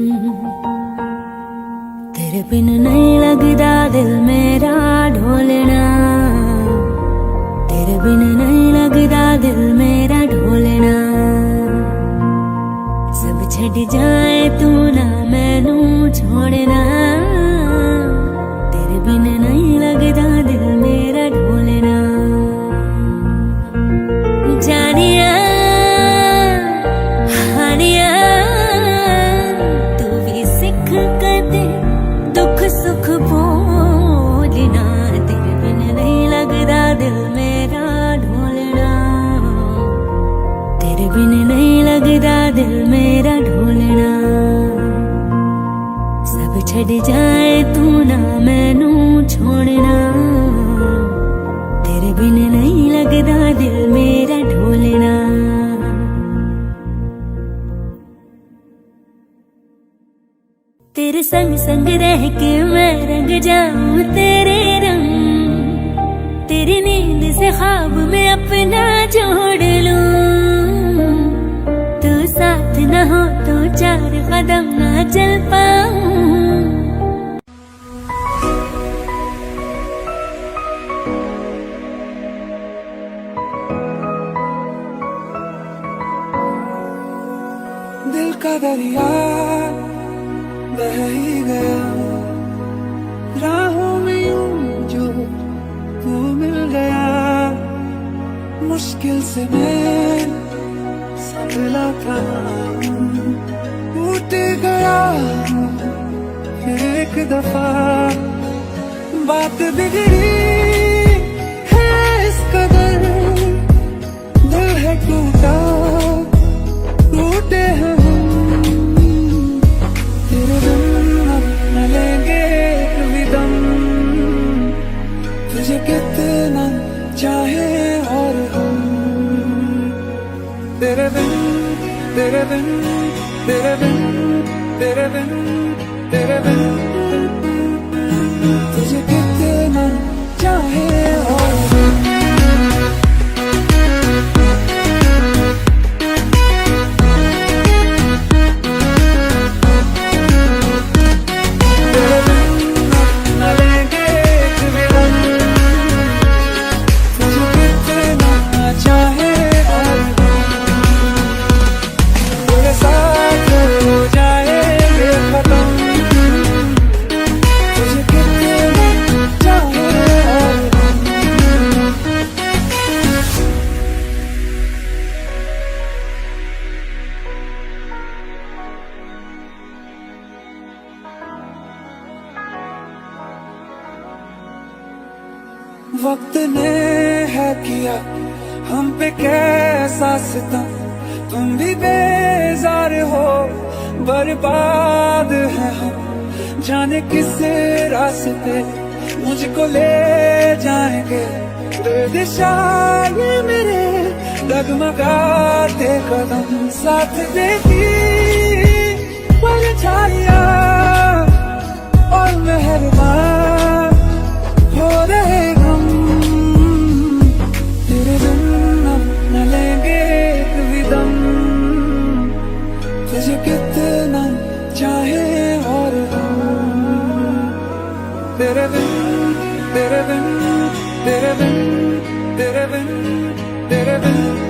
तेरे बिन नहीं लगदा दिल मेरा ढोलना। तेरे बिन नहीं लगदा दिल मेरा ढोलना। सब छड़ जाए तू ना मैनू छोड़ना। तेरे बिन नहीं लगदा दिल मेरा ढोलना। जानिया हानिया तू भी सिख कदे दुख सुख बोलना। तेरे बिन नहीं लगदा दिल मेरा ढोलना। तेरे बिन नहीं लगदा दिल मेरा ढोलना। सब छड़ जाए तू ना मैनू छोड़ना। तेरे बिन नहीं लगदा दिल मेरा ढोलना। तेरे संग संग रह के मैं रंग जाऊं तेरे रंग, तेरी नींद से ख्वाब में अपना जोड़ लूं। तू साथ न हो तो चार कदम ना चल पाऊं। दिल का दरिया बह ही गया राहों में यूं जो तू मिल गया मुश्किल से मैं संभला था टूट गया फिर एक दफा बात बिगड़ी है इस कदर दिल है टूटा टूटे हैं हम तेरे बिन अब न लेंगे कभी दम तुझे कितना चाहे और हम तेरे बिन तेरे बिन तेरे बिन तेरे बिन तेरे बिन तुझे कितना चाहे और हम तेरे बिन न लेंगे कभी दम तुझे कितना चाहे और हम तेरे साथ हो जाएंगे खत्म तुझे कितना चाहे और हम वक्त ने है किया हम पे कैसा सितम तुम भी बेजार हो बर्बाद है हम जाने किस रास्ते मुझको ले जाएंगे दिशा ये मेरे डगमगाते कदम साथ देती परछाइयां और मेहरबान हो रहे हम तेरे बिन अब न लेंगे कभी दम तुझे कितना चाहे और हम तेरे बिन तेरे बिन तेरे बिन तेरे बिन तेरे बिन